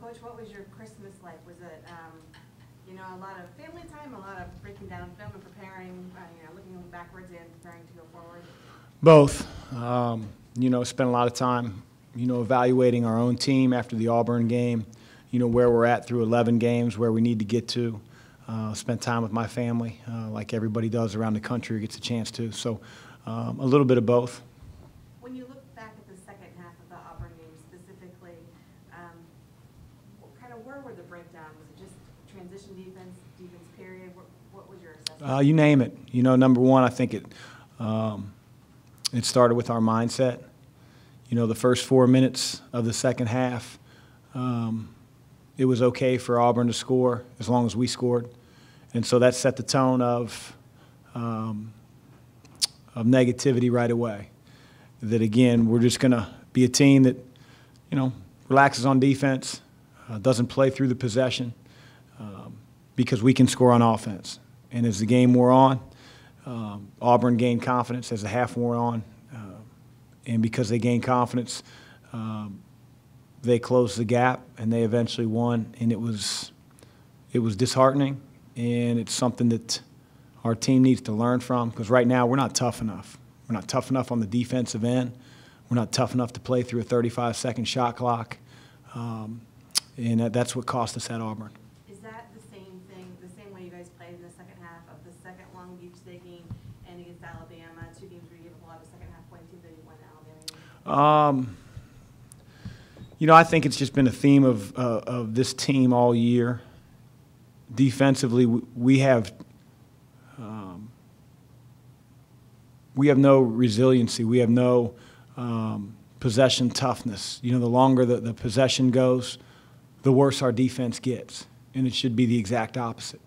Coach, what was your Christmas like? Was it, you know, a lot of family time, a lot of breaking down film and preparing, you know, looking backwards and preparing to go forward? Both. You know, spent a lot of time, you know, evaluating our own team after the Auburn game, you know, where we're at through 11 games, where we need to get to. Spent time with my family, like everybody does around the country, gets a chance to. So a little bit of both. When you look back at the second half of the Auburn game specifically, kind of where were the breakdowns? Was it just transition defense, defense period? What was your assessment? You name it. You know, number one, I think it started with our mindset. You know, the first 4 minutes of the second half, it was okay for Auburn to score as long as we scored. And so that set the tone of negativity right away. That, again, we're just going to be a team that, you know, relaxes on defense, doesn't play through the possession, because we can score on offense. And as the game wore on, Auburn gained confidence as the half wore on. And because they gained confidence, they closed the gap and they eventually won. And it was disheartening, and it's something that our team needs to learn from, because right now we're not tough enough. We're not tough enough on the defensive end. We're not tough enough to play through a 35-second shot clock. And that's what cost us at Auburn. Is that the same thing, the same way you guys played in the second half of the second Long Beach State game and against Alabama, two games where you gave up a lot of second half points, even though you won the Alabama game? You know, I think it's just been a theme of this team all year. Defensively, we have no resiliency. We have no possession toughness. You know, the longer the possession goes, the worse our defense gets, and it should be the exact opposite.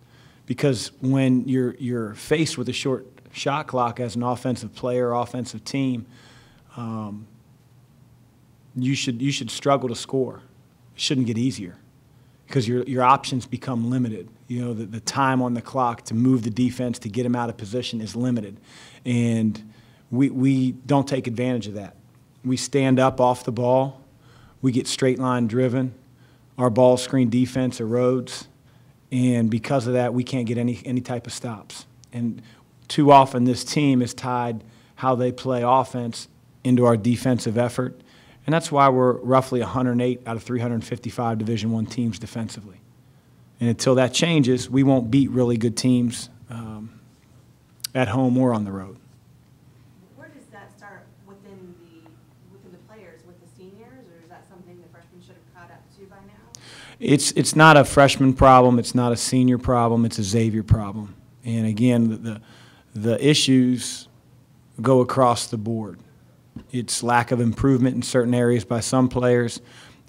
Because when you're faced with a short shot clock as an offensive player, offensive team, you should struggle to score. It shouldn't get easier, because your options become limited. You know, the time on the clock to move the defense, to get them out of position, is limited. And we don't take advantage of that. We stand up off the ball. We get straight line driven. Our ball screen defense erodes. And because of that, we can't get any type of stops. And too often this team has tied how they play offense into our defensive effort. And that's why we're roughly 108 out of 355 Division I teams defensively. And until that changes, we won't beat really good teams at home or on the road. Where does that start within the players, with the seniors, or is that something the freshmen should have caught up to by now? It's not a freshman problem. It's not a senior problem. It's a Xavier problem. And again, the issues go across the board. It's lack of improvement in certain areas by some players.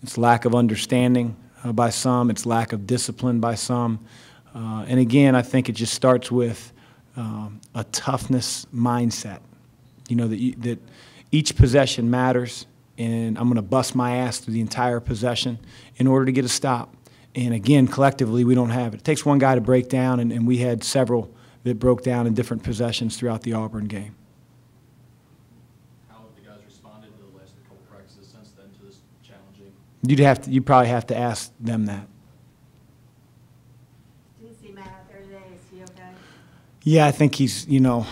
It's lack of understanding by some. It's lack of discipline by some. And again, I think it just starts with a toughness mindset. You know, that each possession matters, and I'm going to bust my ass through the entire possession in order to get a stop. And again, collectively, we don't have it. It takes one guy to break down, and we had several that broke down in different possessions throughout the Auburn game. You'd probably have to ask them that. Didn't see Matt out there today. Is he okay? Yeah, I think he's, you know,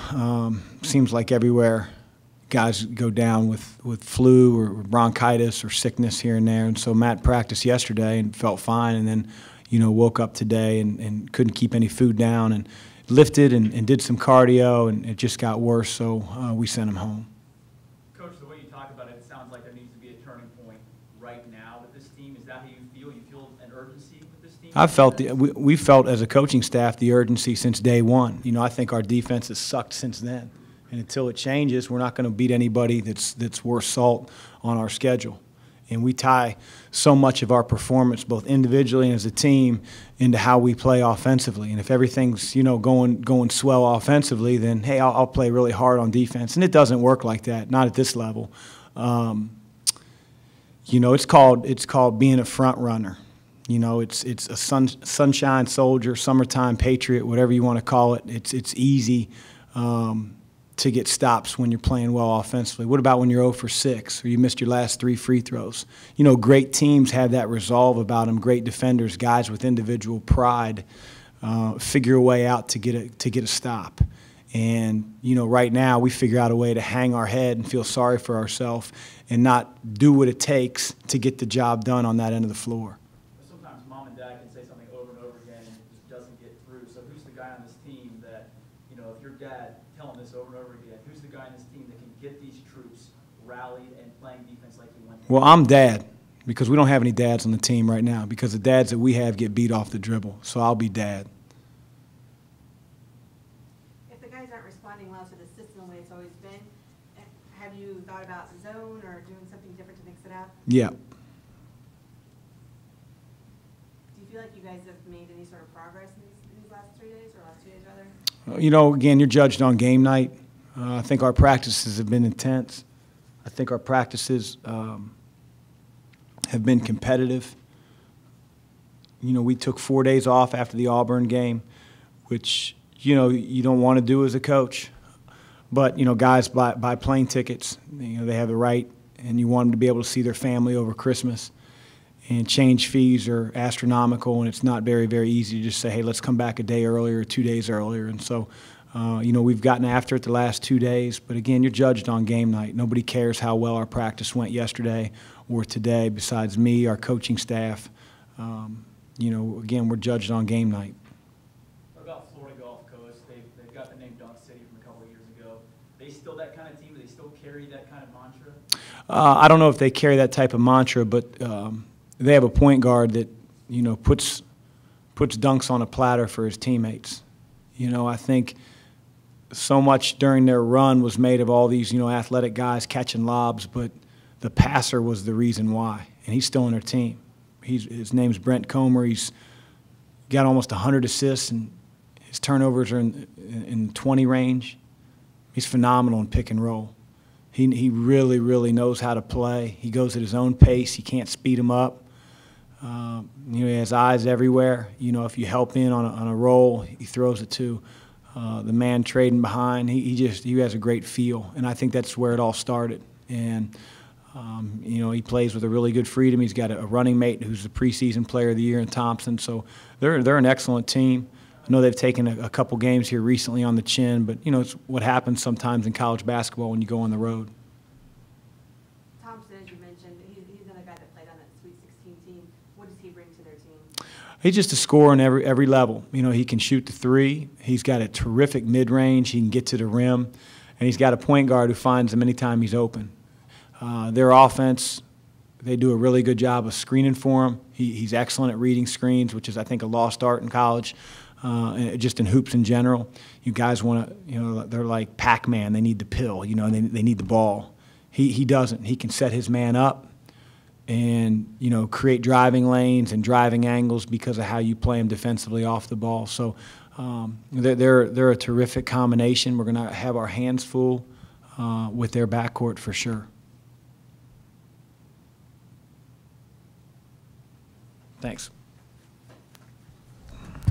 seems like everywhere guys go down with flu or bronchitis or sickness here and there. And so Matt practiced yesterday and felt fine, and then, you know, woke up today and couldn't keep any food down, and lifted and did some cardio, and it just got worse, so we sent him home. Coach, the way you talk about it, it sounds like there needs to be a turning point right now with this team. Is that how you feel? You feel an urgency with this team? I felt we felt as a coaching staff the urgency since day one. You know, I think our defense has sucked since then, and until it changes, we're not going to beat anybody that's worth salt on our schedule. And we tie so much of our performance, both individually and as a team, into how we play offensively. And if everything's, you know, going swell offensively, then hey, I'll play really hard on defense. And it doesn't work like that, not at this level. You know, it's called being a front runner. You know, it's a sunshine soldier, summertime patriot, whatever you want to call it. It's easy to get stops when you're playing well offensively? What about when you're 0 for 6 or you missed your last 3 free throws? You know, great teams have that resolve about them. Great defenders, guys with individual pride, figure a way out to get a stop. And, you know, right now we figure out a way to hang our head and feel sorry for ourselves and not do what it takes to get the job done on that end of the floor. Sometimes mom and dad can say something over and over again and it just doesn't get through. So who's the guy on this team that, you know, if your dad telling this over and over again, who's the guy on this team that can get these troops rallied and playing defense like you want? Well, I'm dad, because we don't have any dads on the team right now, because the dads that we have get beat off the dribble. So I'll be dad. If the guys aren't responding well to the system the way it's always been, have you thought about zone or doing something different to mix it up? Yeah. Do you feel like you guys have made any sort of progress in these last 3 days or last 2 days rather? You know, again, you're judged on game night. I think our practices have been intense. I think our practices have been competitive. You know, we took 4 days off after the Auburn game, which, you know, you don't want to do as a coach. But, you know, guys buy plane tickets. You know, they have the right, and you want them to be able to see their family over Christmas. And change fees are astronomical, and it's not very, very easy to just say, hey, let's come back a day earlier or 2 days earlier. And so, you know, we've gotten after it the last 2 days. But, again, you're judged on game night. Nobody cares how well our practice went yesterday or today besides me, our coaching staff. You know, again, we're judged on game night. What about Florida Gulf Coast? They've got the name Dunk City from a couple of years ago. Are they still that kind of team? Do they still carry that kind of mantra? I don't know if they carry that type of mantra, but they have a point guard that, you know, puts dunks on a platter for his teammates. You know, I think so much during their run was made of all these, you know, athletic guys catching lobs, but the passer was the reason why, and he's still on their team. His name's Brent Comer. He's got almost 100 assists, and his turnovers are in 20 range. He's phenomenal in pick and roll. He really, really knows how to play. He goes at his own pace. You can't speed him up. You know, he has eyes everywhere. You know, if you help in on a roll, he throws it to the man trading behind. He has a great feel, and I think that's where it all started. And you know, he plays with a really good freedom. He's got a running mate who's the preseason player of the year in Thompson. So they're an excellent team. I know they've taken a couple games here recently on the chin, but, you know, it's what happens sometimes in college basketball when you go on the road. Thompson, as you mentioned, he's another guy that played on that Sweet 16 team. What does he bring to their team? He's just a scorer on every level. You know, he can shoot the three. He's got a terrific mid-range. He can get to the rim. And he's got a point guard who finds him anytime he's open. Their offense, they do a really good job of screening for him. He's excellent at reading screens, which is, I think, a lost art in college, and just in hoops in general. You guys want to, you know, they're like Pac-Man. They need the pill, you know, and they need the ball. He doesn't. He can set his man up and, you know, create driving lanes and driving angles because of how you play him defensively off the ball. So they're a terrific combination. We're going to have our hands full with their backcourt for sure. Thanks.